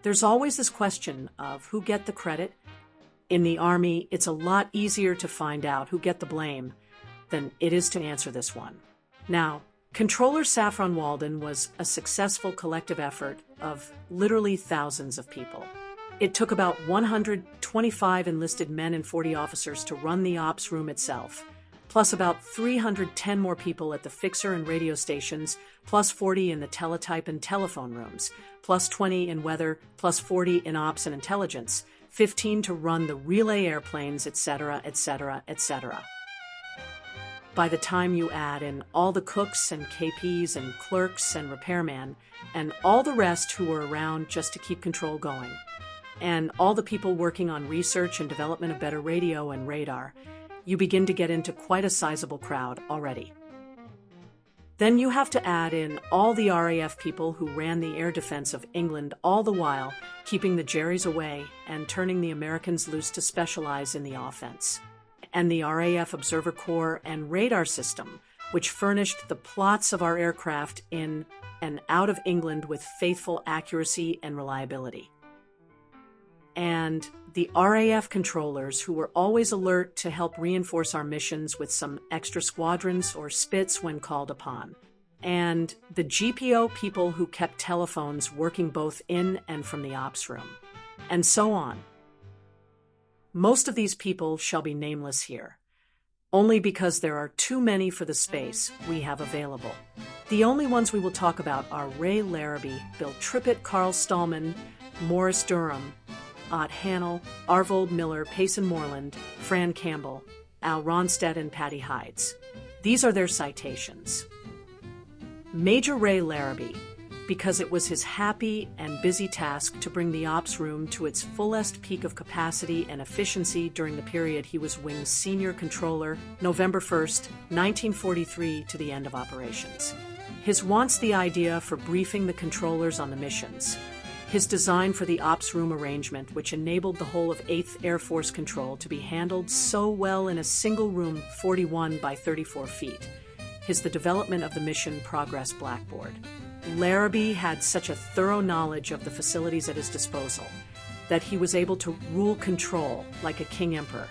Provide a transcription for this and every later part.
There's always this question of who get the credit. In the Army, it's a lot easier to find out who get the blame than it is to answer this one. Now, Controller Saffron Walden was a successful collective effort of literally thousands of people. It took about 125 enlisted men and 40 officers to run the ops room itself, plus about 310 more people at the fixer and radio stations, plus 40 in the teletype and telephone rooms, plus 20 in weather, plus 40 in ops and intelligence, 15 to run the relay airplanes, etc., etc., etc. By the time you add in all the cooks and KPs and clerks and repairmen, and all the rest who were around just to keep control going, and all the people working on research and development of better radio and radar, you begin to get into quite a sizable crowd already. Then you have to add in all the RAF people who ran the air defense of England, all the while keeping the Jerrys away and turning the Americans loose to specialize in the offense. And the RAF Observer Corps and radar system, which furnished the plots of our aircraft in and out of England with faithful accuracy and reliability. And the RAF controllers who were always alert to help reinforce our missions with some extra squadrons or spits when called upon. And the GPO people who kept telephones working both in and from the ops room. And so on. Most of these people shall be nameless here, only because there are too many for the space we have available. The only ones we will talk about are Ray Larrabee, Bill Trippett, Carl Stallman, Morris Durham, Ott Hannell, Arvold Miller, Payson Moreland, Fran Campbell, Al Ronstadt, and Patty Hides. These are their citations. Major Ray Larrabee, because it was his happy and busy task to bring the ops room to its fullest peak of capacity and efficiency during the period he was Wing's senior controller, November 1st, 1943 to the end of operations. His wants the idea for briefing the controllers on the missions. His design for the ops room arrangement, which enabled the whole of 8th Air Force Control to be handled so well in a single room 41 by 34 feet. His the development of the mission progress blackboard. Larrabee had such a thorough knowledge of the facilities at his disposal that he was able to rule control like a king emperor.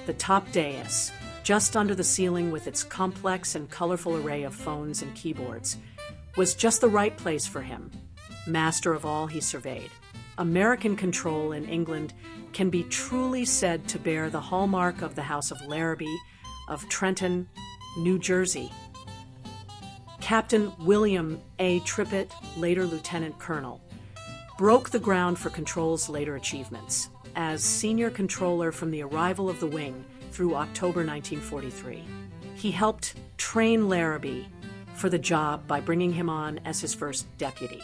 The top dais, just under the ceiling with its complex and colorful array of phones and keyboards, was just the right place for him. Master of all he surveyed. American control in England can be truly said to bear the hallmark of the House of Larrabee of Trenton, New Jersey. Captain William A. Trippett, later Lieutenant Colonel, broke the ground for Control's later achievements as senior controller from the arrival of the wing through October 1943. He helped train Larrabee for the job by bringing him on as his first deputy.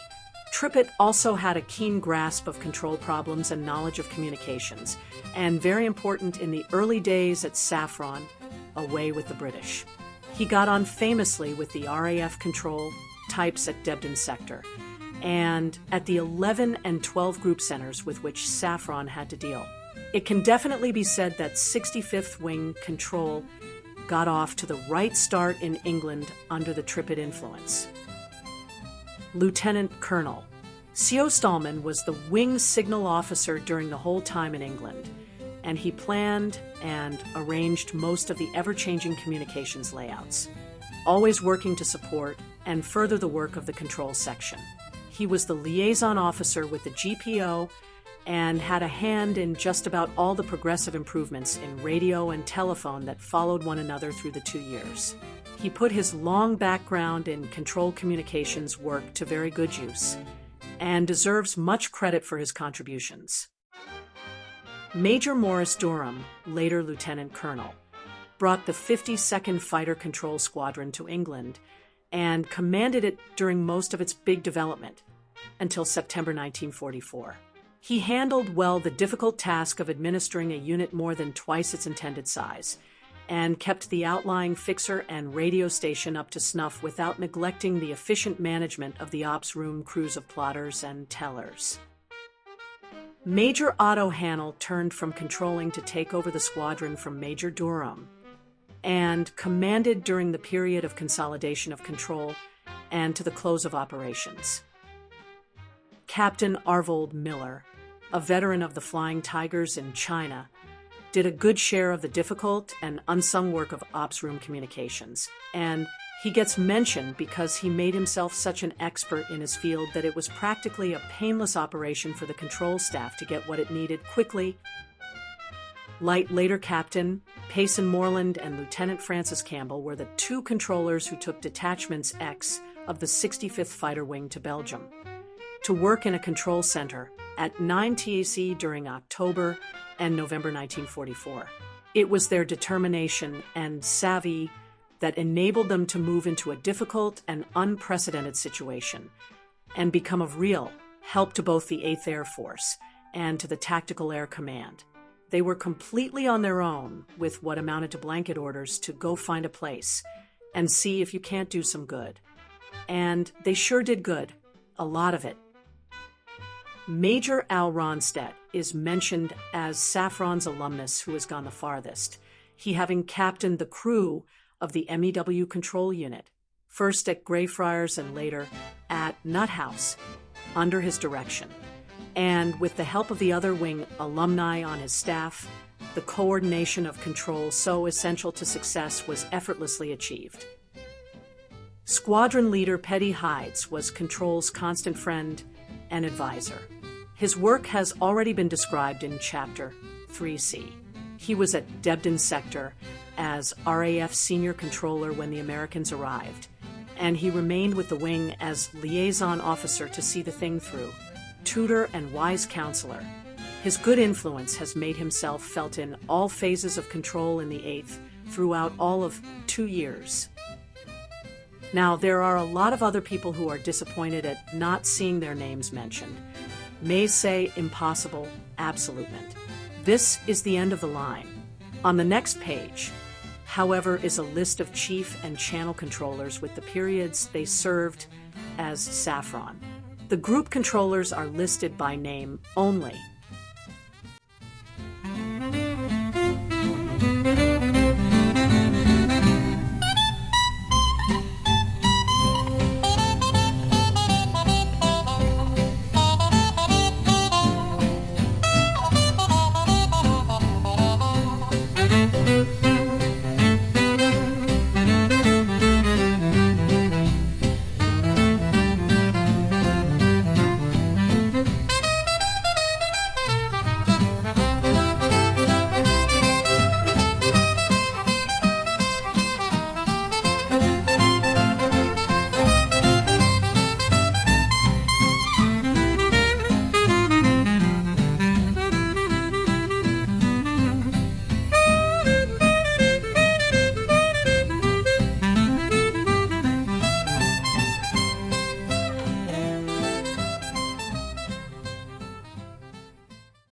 Trippett also had a keen grasp of control problems and knowledge of communications, and very important in the early days at Saffron, away with the British. He got on famously with the RAF control types at Debden Sector, and at the 11 and 12 group centers with which Saffron had to deal. It can definitely be said that 65th Wing Control got off to the right start in England under the Trippett influence. Lieutenant Colonel C.O. Stallman was the wing signal officer during the whole time in England, and he planned and arranged most of the ever-changing communications layouts, always working to support and further the work of the control section. He was the liaison officer with the GPO and had a hand in just about all the progressive improvements in radio and telephone that followed one another through the 2 years. He put his long background in control communications work to very good use, and deserves much credit for his contributions. Major Morris Durham, later Lieutenant Colonel, brought the 52nd Fighter Control Squadron to England and commanded it during most of its big development, until September 1944. He handled well the difficult task of administering a unit more than twice its intended size, and kept the outlying fixer and radio station up to snuff without neglecting the efficient management of the ops room crews of plotters and tellers. Major Otto Hannell turned from controlling to take over the squadron from Major Durham, and commanded during the period of consolidation of control and to the close of operations. Captain Arvold Miller, a veteran of the Flying Tigers in China, did a good share of the difficult and unsung work of ops room communications, and he gets mentioned because he made himself such an expert in his field that it was practically a painless operation for the control staff to get what it needed quickly. Later Captain Payson Moreland and Lieutenant Francis Campbell were the two controllers who took Detachments X of the 65th Fighter Wing to Belgium to work in a control center at 9 TAC during October and November 1944. It was their determination and savvy that enabled them to move into a difficult and unprecedented situation and become of real help to both the 8th Air Force and to the Tactical Air Command. They were completely on their own with what amounted to blanket orders to go find a place and see if you can't do some good. And they sure did good, a lot of it. Major Al Ronstadt is mentioned as Safran's alumnus who has gone the farthest, he having captained the crew of the MEW control unit, first at Greyfriars and later at Nut House, under his direction. And with the help of the other wing alumni on his staff, the coordination of control so essential to success was effortlessly achieved. Squadron leader Petty Hides was Control's constant friend and advisor. His work has already been described in Chapter 3C. He was at Debden Sector as RAF Senior Controller when the Americans arrived, and he remained with the wing as liaison officer to see the thing through, tutor and wise counselor. His good influence has made himself felt in all phases of control in the 8th throughout all of 2 years. Now, there are a lot of other people who are disappointed at not seeing their names mentioned. May say impossible, absolutement. This is the end of the line. On the next page, however, is a list of chief and channel controllers with the periods they served as Safran. The group controllers are listed by name only,